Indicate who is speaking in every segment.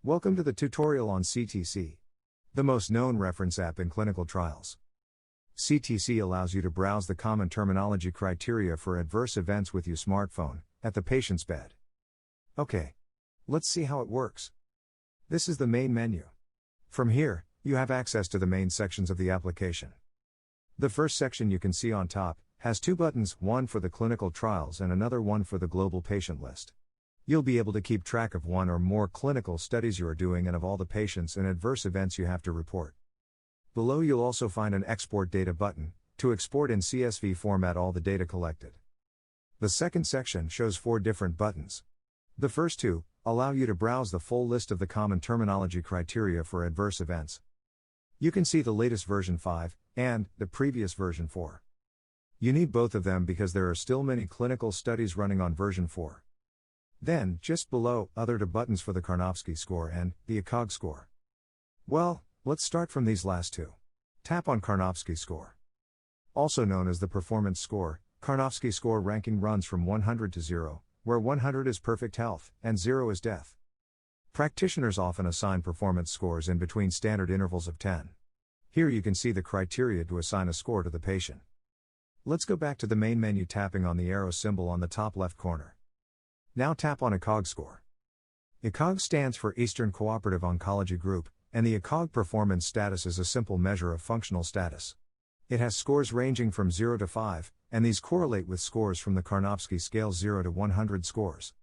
Speaker 1: Welcome to the tutorial on CTC, the most known reference app in clinical trials. CTC allows you to browse the common terminology criteria for adverse events with your smartphone, at the patient's bed. Okay. Let's see how it works. This is the main menu. From here, you have access to the main sections of the application. The first section you can see on top has two buttons, one for the clinical trials and another one for the global patient list. You'll be able to keep track of one or more clinical studies you are doing and of all the patients and adverse events you have to report. Below you'll also find an Export Data button, to export in CSV format all the data collected. The second section shows 4 different buttons. The first two allow you to browse the full list of the common terminology criteria for adverse events. You can see the latest version 5, and the previous version 4. You need both of them because there are still many clinical studies running on version 4. Then, just below, other buttons for the Karnofsky score and the ECOG score. Well, let's start from these last two. Tap on Karnofsky score. Also known as the performance score, Karnofsky score ranking runs from 100 to 0, where 100 is perfect health, and 0 is death. Practitioners often assign performance scores in between standard intervals of 10. Here you can see the criteria to assign a score to the patient. Let's go back to the main menu tapping on the arrow symbol on the top left corner. Now tap on ECOG score. ECOG stands for Eastern Cooperative Oncology Group, and the ECOG performance status is a simple measure of functional status. It has scores ranging from 0 to 5, and these correlate with scores from the Karnofsky scale 0 to 100 scores.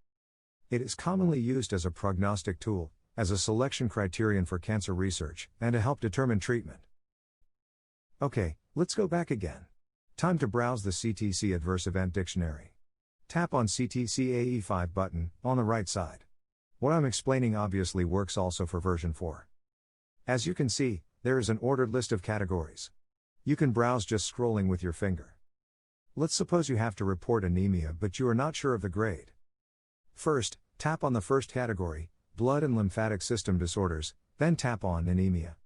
Speaker 1: It is commonly used as a prognostic tool, as a selection criterion for cancer research, and to help determine treatment. Okay, let's go back again. Time to browse the CTC Adverse Event Dictionary. Tap on CTC-AE 5 button, on the right side. What I'm explaining obviously works also for version 4. As you can see, there is an ordered list of categories. You can browse just scrolling with your finger. Let's suppose you have to report anemia but you are not sure of the grade. First, tap on the first category, blood and lymphatic system disorders, then tap on anemia.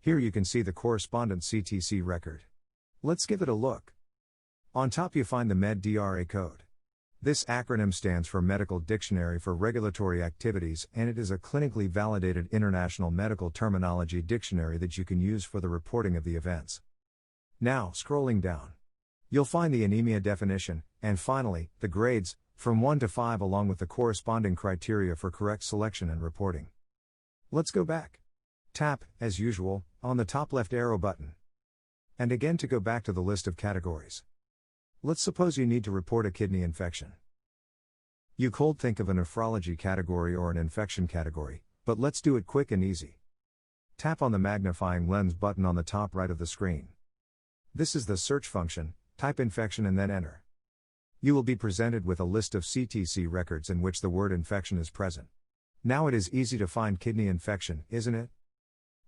Speaker 1: Here you can see the correspondent CTC record. Let's give it a look. On top you find the MedDRA code. This acronym stands for Medical Dictionary for Regulatory Activities, and it is a clinically validated international medical terminology dictionary that you can use for the reporting of the events. Now, scrolling down, you'll find the anemia definition, and finally, the grades, from 1 to 5 along with the corresponding criteria for correct selection and reporting. Let's go back. Tap, as usual, on the top left arrow button. And again to go back to the list of categories. Let's suppose you need to report a kidney infection. You could think of a nephrology category or an infection category, but let's do it quick and easy. Tap on the magnifying lens button on the top right of the screen. This is the search function, type infection and then enter. You will be presented with a list of CTC records in which the word infection is present. Now it is easy to find kidney infection, isn't it?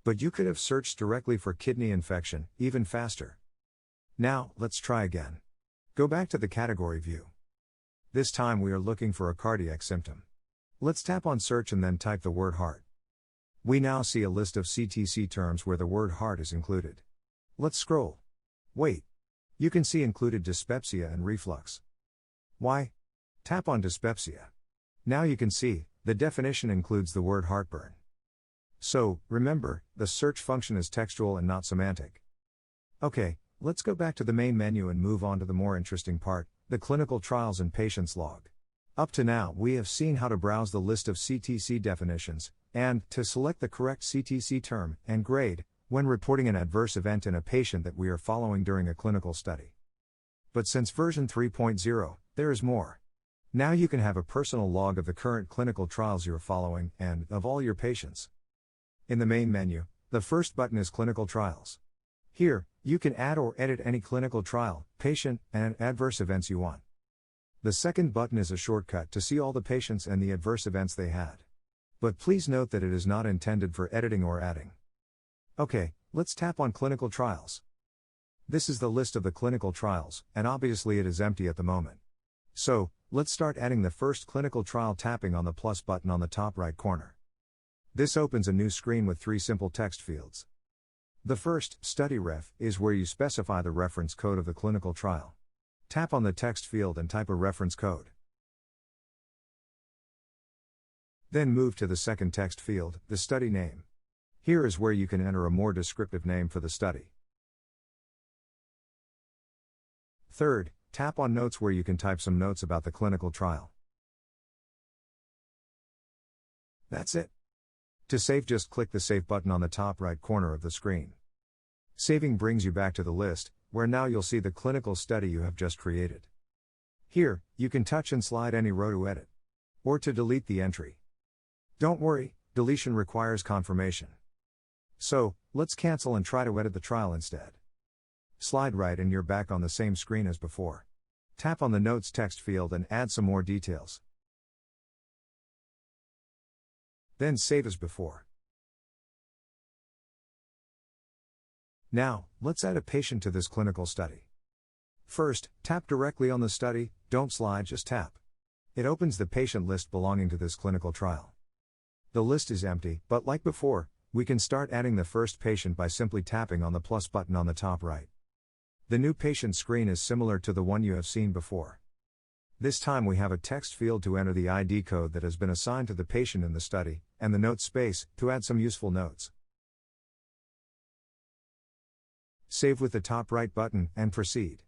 Speaker 1: But you could have searched directly for kidney infection, even faster. Now, let's try again. Go back to the category view. This time we are looking for a cardiac symptom. Let's tap on search and then type the word heart. We now see a list of CTC terms where the word heart is included. Let's scroll. Wait. You can see included dyspepsia and reflux. Why? Tap on dyspepsia. Now you can see, the definition includes the word heartburn. So, remember, the search function is textual and not semantic. Okay, let's go back to the main menu and move on to the more interesting part, the clinical trials and patients log. Up to now we have seen how to browse the list of CTC definitions, and to select the correct CTC term and grade, when reporting an adverse event in a patient that we are following during a clinical study. But since version 3.0, there is more. Now you can have a personal log of the current clinical trials you are following, and of all your patients. In the main menu, the first button is Clinical Trials. Here, you can add or edit any clinical trial, patient, and adverse events you want. The second button is a shortcut to see all the patients and the adverse events they had. But please note that it is not intended for editing or adding. Okay, let's tap on Clinical Trials. This is the list of the clinical trials, and obviously it is empty at the moment. So, let's start adding the first clinical trial tapping on the plus button on the top right corner. This opens a new screen with 3 simple text fields. The first, Study Ref, is where you specify the reference code of the clinical trial. Tap on the text field and type a reference code. Then move to the second text field, the study name. Here is where you can enter a more descriptive name for the study. Third, tap on Notes where you can type some notes about the clinical trial. That's it. To save, just click the Save button on the top right corner of the screen. Saving brings you back to the list, where now you'll see the clinical study you have just created. Here, you can touch and slide any row to edit, or to delete the entry. Don't worry, deletion requires confirmation. So, let's cancel and try to edit the trial instead. Slide right and you're back on the same screen as before. Tap on the Notes text field and add some more details. Then save as before. Now, let's add a patient to this clinical study. First, tap directly on the study, don't slide, just tap. It opens the patient list belonging to this clinical trial. The list is empty, but like before, we can start adding the first patient by simply tapping on the plus button on the top right. The new patient screen is similar to the one you have seen before. This time we have a text field to enter the ID code that has been assigned to the patient in the study, and the notes space to add some useful notes. Save with the top right button and proceed.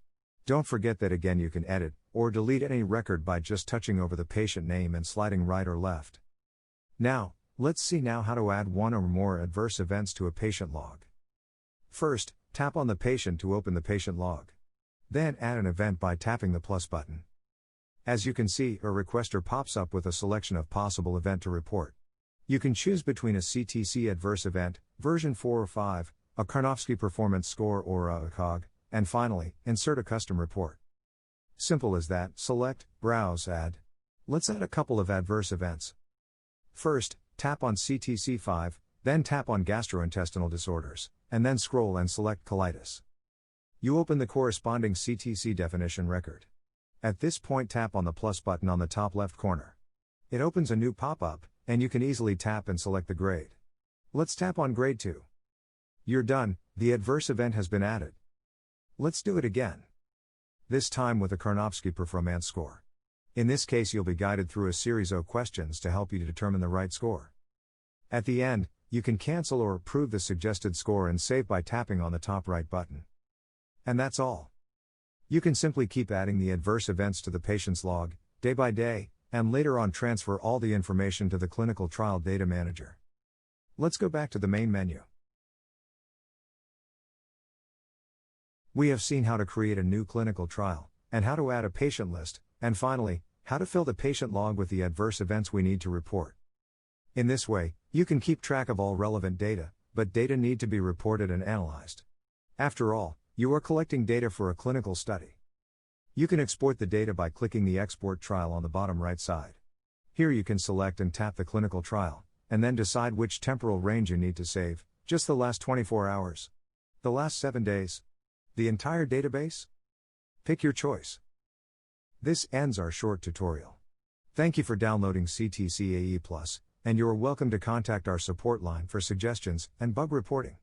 Speaker 1: Don't forget that again you can edit or delete any record by just touching over the patient name and sliding right or left. Now, let's see now how to add one or more adverse events to a patient log. First, tap on the patient to open the patient log. Then add an event by tapping the plus button. As you can see, a requester pops up with a selection of possible event to report. You can choose between a CTC adverse event, version 4 or 5, a Karnofsky performance score or a COG, and finally, insert a custom report. Simple as that, select, browse, add. Let's add a couple of adverse events. First, tap on CTC5, then tap on gastrointestinal disorders, and then scroll and select colitis. You open the corresponding CTC definition record. At this point tap on the plus button on the top left corner. It opens a new pop-up, and you can easily tap and select the grade. Let's tap on grade 2. You're done, the adverse event has been added. Let's do it again. This time with a Karnofsky performance score. In this case you'll be guided through a series of questions to help you to determine the right score. At the end, you can cancel or approve the suggested score and save by tapping on the top right button. And that's all. You can simply keep adding the adverse events to the patient's log, day by day, and later on transfer all the information to the clinical trial data manager. Let's go back to the main menu. We have seen how to create a new clinical trial, and how to add a patient list, and finally, how to fill the patient log with the adverse events we need to report. In this way, you can keep track of all relevant data, but data need to be reported and analyzed. After all, you are collecting data for a clinical study. You can export the data by clicking the Export Trial on the bottom right side. Here you can select and tap the clinical trial, and then decide which temporal range you need to save, just the last 24 hours, the last 7 days, the entire database? Pick your choice. This ends our short tutorial. Thank you for downloading CTC-AE+, and you are welcome to contact our support line for suggestions and bug reporting.